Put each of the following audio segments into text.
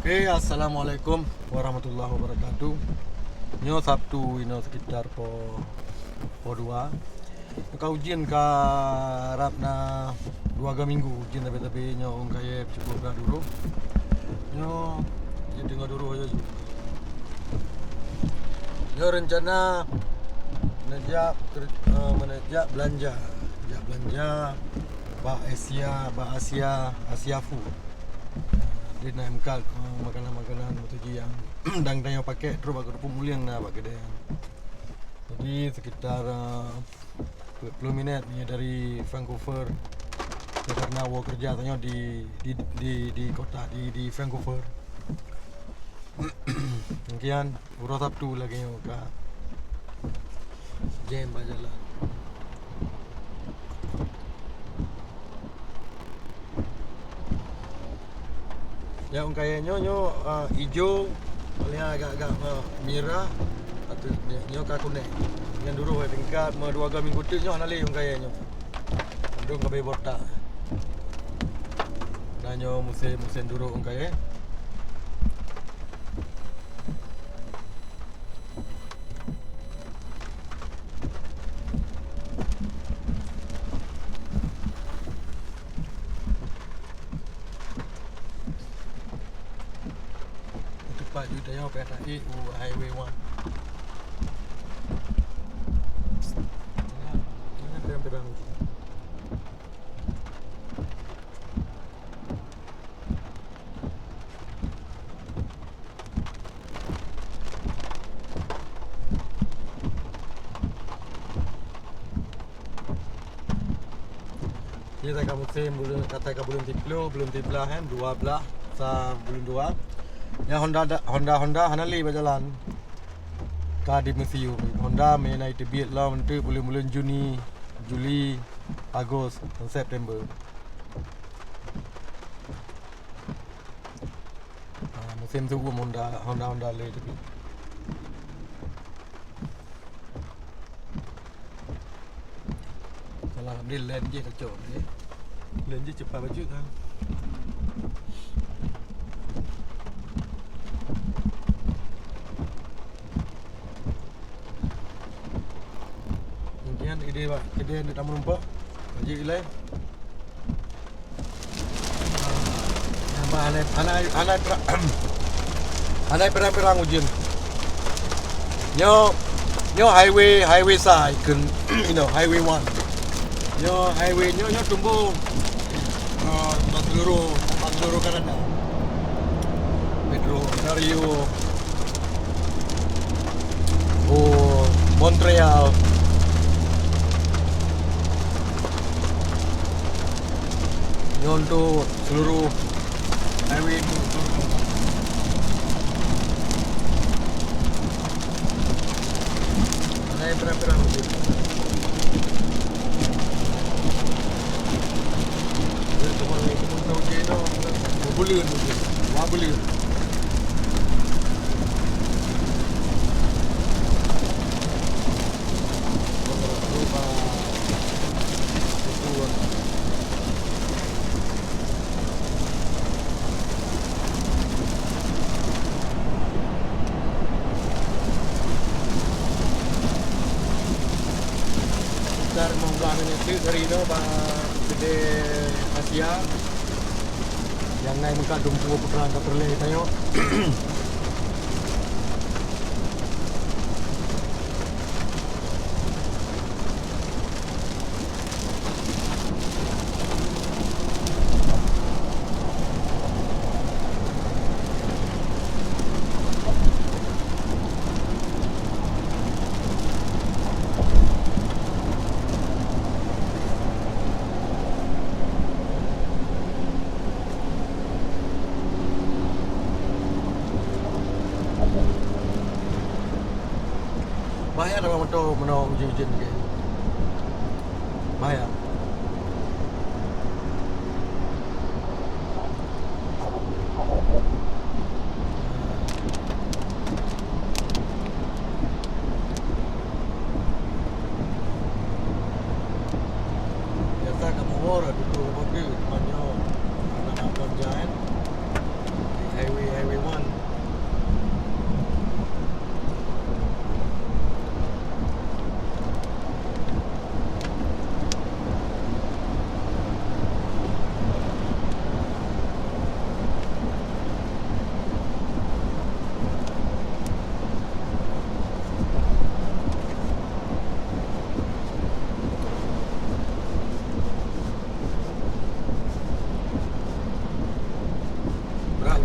Assalamualaikum warahmatullahi wabarakatuh. Nyo Sabtu ino sekitar po 2. Ka ujian ka harap na 2 minggu ujian tapi nyo kaya cukup dah dulu. Nyo jadi tengok dulu aja juga. Nyo rencana menejak belanja Asia Food. Dia nak mengkal makanan-makanan motoji yang dang tanya pakai terus baru pemulihan nak pakai dia. Jadi sekitar 20 minit ni dari Vancouver. Karena awak kerja tanya di kota di Vancouver. Mungkin urus Sabtu lagi yang ka jam bajalan. Ya kayaknya hijau paling agak merah atau nyo ka kuning. Yang dulu tingkat 2 minggu tu nyo nali yang kayaknya. Ndung ka botak. Dan nyo musim dulu yang kaya. Pak Juta yang PSI Highway 1. Ini terang-terang. Kita kamu musim belum kata belum tiplah kan 12 sa belum 2. Ya Honda hanali berjalan ka di museum. Honda menai tebit lah untuk bulan Juli, Agustus dan September. Musim tu Honda le tebit. Kalau ambil lens je kacau ni. Lens je cepat baju kan. Ide pak, ide nak tamu nampak. Haji ilai. Anai perang ujian. Nyo highway side kan, highway 1. Nyo highway nyo tumbuh seluruh Kanada. Metro Ontario. Montreal. Untuk seluruh highway itu saya perang mungkin cuma tahu dia no bulan dari itu gede Asia yang naik muka dumpu perang ke perleh tayo. Bahaya kalau motor hujan ke. Bahaya. Biasa kamu orang dulu mobil, temannya anak-anak jalan. Highway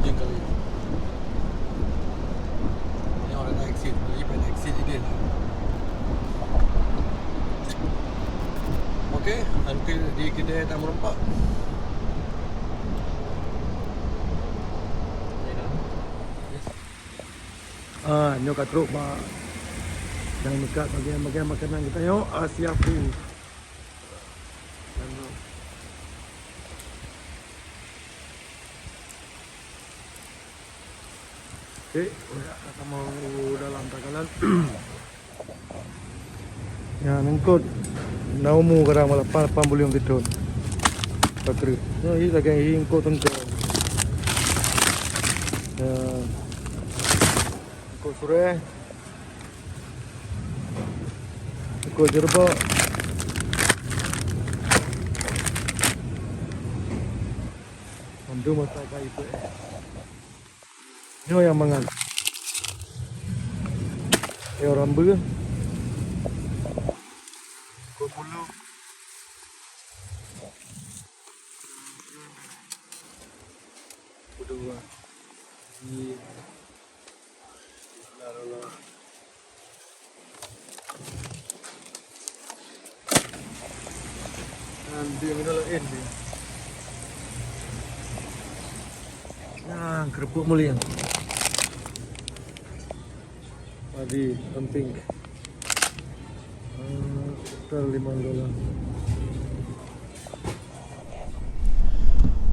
ujung kali. Ni orang nak exit, bagi pada exit je dia lah. Okey, nanti di kedai Tamu Rempak. Nyo kat truk mak. Dan dekat bagian-bagian makanan kita tengok Asia Food. Okey, kita mau dalam takalan. Ya, nengkot naumu karang malapan pambulung titon. Pakri. No, ini lagi hingko tengkot. Ya. Nengkot sore. Nengkot jerba. Andu mata kai itu. Ini yang mangan. Orang ber. Bulu. Kedua. Ini. Lalu. Dan dia minum ini. Nah, kerupuk mulia. Padi, penting. Total $5.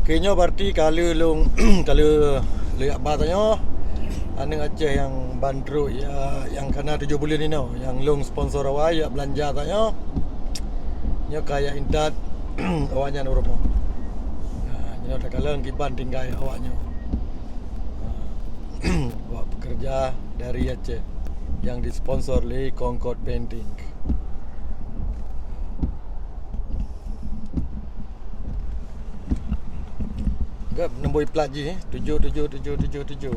Kayaknya berarti kalau long kalau lihat batanya ane Aceh yang bandro ya yang kena 7 bulan ni no, yang long sponsor awak ya belanja tanya. Nya kaya intat awaknya no rumah. Nya tak kalang kiban tinggal awaknya. Awak pekerja dari Aceh yang disponsor oleh Concord Painting. Enggak nombor plat je 777777.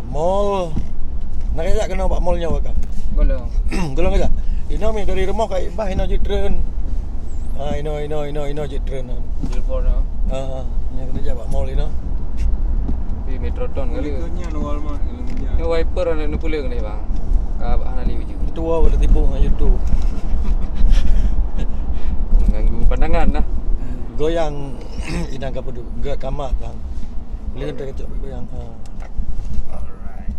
Mall. Nak ajak kena buat mallnya awak kan? Golong. Golong ajak. Ino mi dari rumah kat Ibah ino je train. Ino je train. Jilpor no. Nya kena ajak buat mall ino. Di Metroton kali. Nya no Walmart ilmunya. Ni wiper ana nu pula ni bang. Ka ana li uju. Itu awak dah tipu dengan YouTube. Mengganggu pandangan lah. Goyang inang kapudu. Enggak kamat bang. Boleh kita kecok goyang. Alright.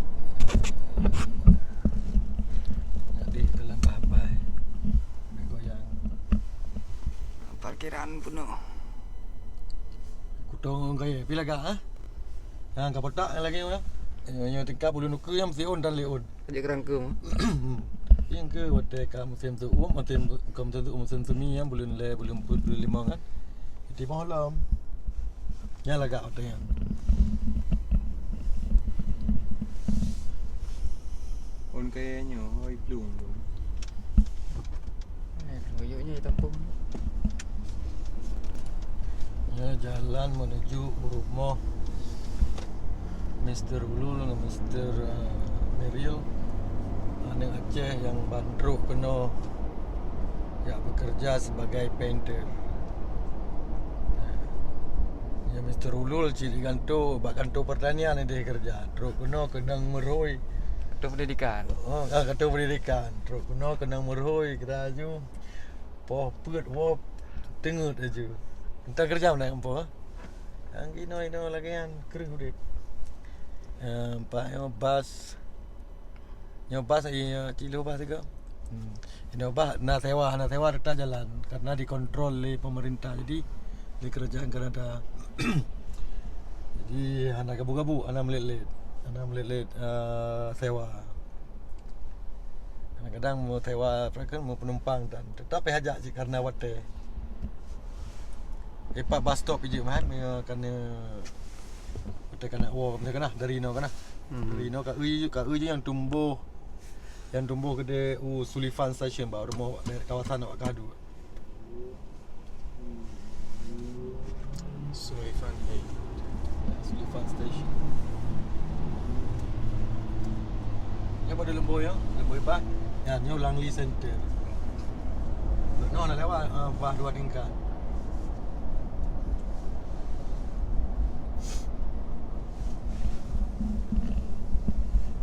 Jadi dalam papai. Goyang. Parkiran penuh. Kutong gaya pila gak ah? Hang kapotak lagi mana? Nyo tingkap bulu nuku yang mesti on dan leon. Ajak kerangka mu. Yang ke hotel ka musim tu musim tu musim semi yang bulan 45 kan. Di malam. Nyala gak hotel yang. On kayaknya hoi belum. Loyoknya tampung. Ya, jalan menuju rumah Mr. Ulul dengan Mr. Meril Aneng Aceh yang bandruk kena ya bekerja sebagai painter. Ya Mr. Ulul ciri kanto bak kanto pertanian dia kerja. Terus kena meroi. Ketua pendidikan. Kata pendidikan. Terus kena meroi keraju. Poh put wop tengut aja. Entar kerja mana empo? Yang ino lagi kan kering udah. Pak nyobas cilo bas juga. Nyobas nak sewa dekat jalan karena dikontrol oleh pemerintah. Jadi di kerajaan Kanada. Jadi anak gabu-gabu, anak melilit sewa. Kadang-kadang mau sewa mereka mau penumpang dan tetapi hajak je karena wate. Pak bus stop je mah kena kita kena macam kana dari no kana. Dari no ka je yang tumbuh kedai Sullivan Station baru rumah dari kawasan awak kadu. Sullivan Station. Lemboi ya, Lemboi Park. Ya, nyo Langley Center. No, nak lewat bah 2 tingkat.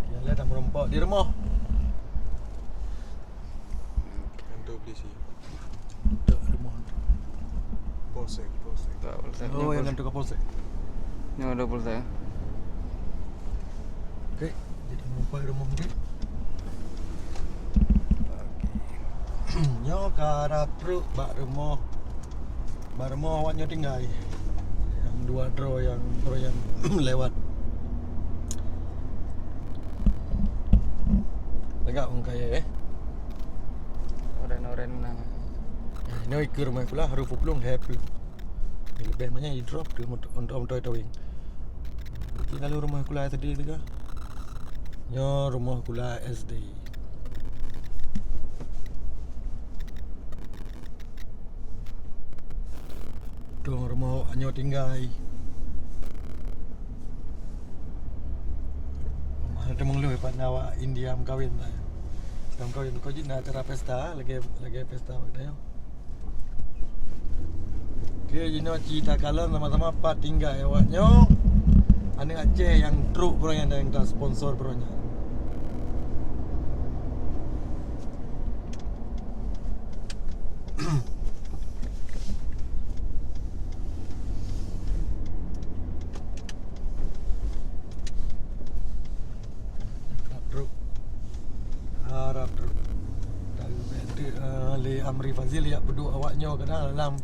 Kita lihat dah merompak di rumah. Kantor polisi. Tak rumah. Polsek. Tak polsek. Oh, yang kantor Kapolsek. Ni ada polsek. Okey, jadi merompak di rumah ni. Nyo karap truk bak rumah. Bak rumah awak nyo tinggal. Yang 2 draw yang lewat. Tegak pun kaya Oren-oren menang. Ini ikut rumah pula harus pulang happy. Lebih banyak di drop tu untuk towing. Kalau rumah kula tadi tu ke? Nyo rumah kula SD. Tu rumah nyo tinggal. Ada menglu pada awak India kawin dah. Sedang kawin kau jadi nak acara pesta lagi pesta waktu tu. Okay, you know cerita kalau sama-sama part tinggal awaknya. Anak Aceh yang truk bro yang dah sponsor bro nya. Truk. Harap truk. Le Amri Fazil ya peduk awaknya kadang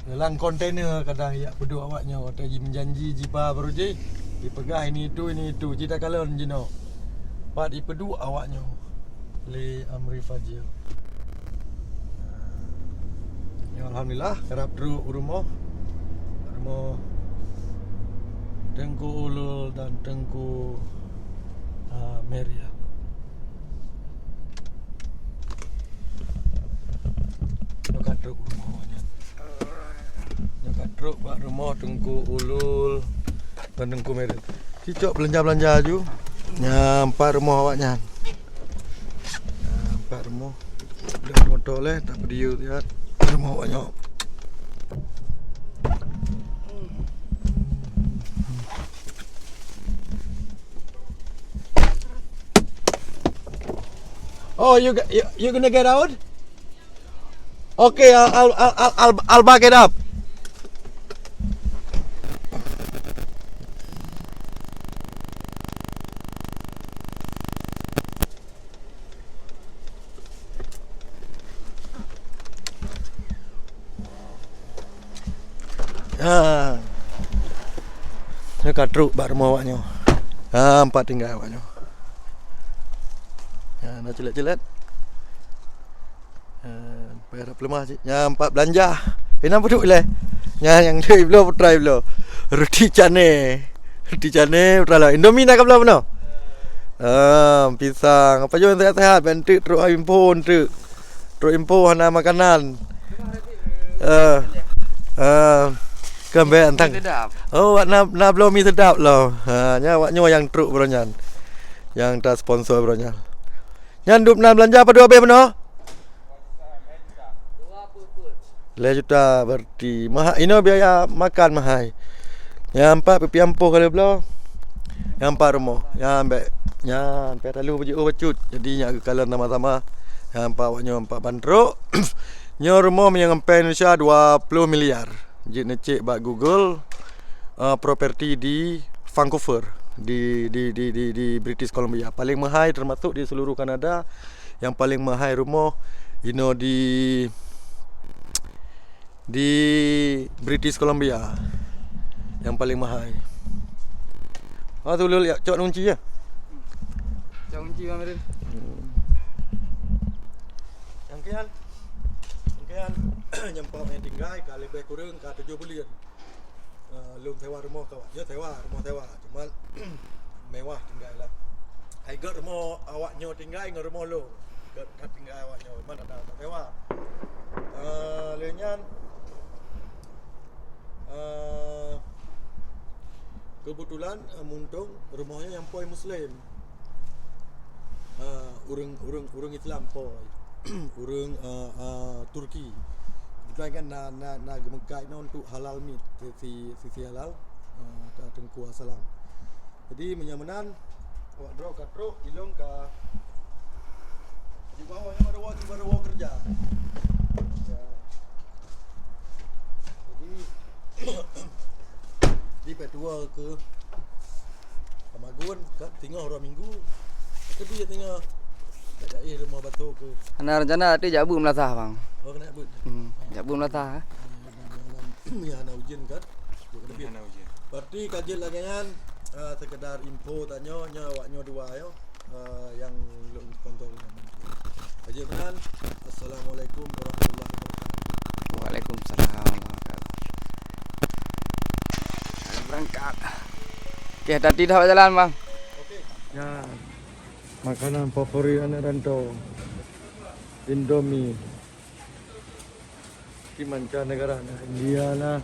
dalam kontainer kadang ya peduk awaknya kata menjanji jipa baru je dipegah ini itu cerita kalon jino pat dipeduk awaknya le Amri Fazil. Ya alhamdulillah kerap truk rumah Tengku Ulul dan Tengku Meria. Nak truk rumah awaknya. Nak truk bak rumah Tengku Ulul dan Tengku Meria. Cicok belanja ju. Nyampak rumah awaknya. Nyampak rumah. Dah motor leh tak berdiri lihat rumah awaknya. Oh, you gonna get out? Okay, I'll back it up. Ini katruk bak rumah awaknya. Empat tinggal awaknya. Ya, nak celat-celat. Bayar pelemah cik. Empat belanja. Nampak duk le. Yang dia belum try belum. Roti cane. Utara Indomie nak belum no? Pisang. Apa je yang sehat-sehat. Bentuk truk impon tu. Truk impon hana makanan. Kembali antang. Sedap. Oh, nak belum mi sedap lah. Nya awaknya yang truk bronyan. Yang tak sponsor bronyan. Nyan dup nak belanja apa 2 habis benar? 2 juta berarti mahal. Ini biaya makan mahal. Yang 4 pipi ampuh kalau belah. Yang 4 rumah. Yang ambek nyan pe talu baju bacut. Jadi nya kalau sama-sama. Yang 4 awaknya 4 bandruk. Nyo rumah yang sampai Indonesia 20 miliar. Jik necek bak Google property di Vancouver di British Columbia. Paling mahal termasuk di seluruh Kanada. Yang paling mahal rumah di British Columbia. Yang paling mahal. Tu lu lihat cok kunci ya. Cok kunci Amrin. Yang kian nyampak yang tinggal kalau lebih kurang ke 7 bulan. Lum sewa rumah kau. Ya rumah sewa. Cuma mewah tinggal lah. Hai got rumah awaknya tinggal dengan rumah lu. Got tinggal awaknya mana tak sewa. Lenyan kebetulan muntung rumahnya yang poi Muslim. urang Islam po urang Turki itu kan na gemengkai na untuk halal meat sisi halal ka Tengku Assalam. Jadi menyamanan awak draw katro ilong ka di bawah yang baru kerja. Ya. Jadi di petua ke Kamagun kat tinggal orang minggu. Tapi dia tinggal tak ada rumah batu ke. Ana rencana tadi jabu melatah bang. Oh kena but. Jabu melatah. Ya ana ujian kan. Lebih anak ujian. Berarti kajian lagi kan sekedar info tanya awaknya dua yo yang lu kontrol. Kajian kan. Assalamualaikum warahmatullahi wabarakatuh. Waalaikumsalam warahmatullahi wabarakatuh. Berangkat. Oke, tadi dah jalan bang. Okey. Ya, makanan favorit anak rantau Indomie di mancanegara, India lah,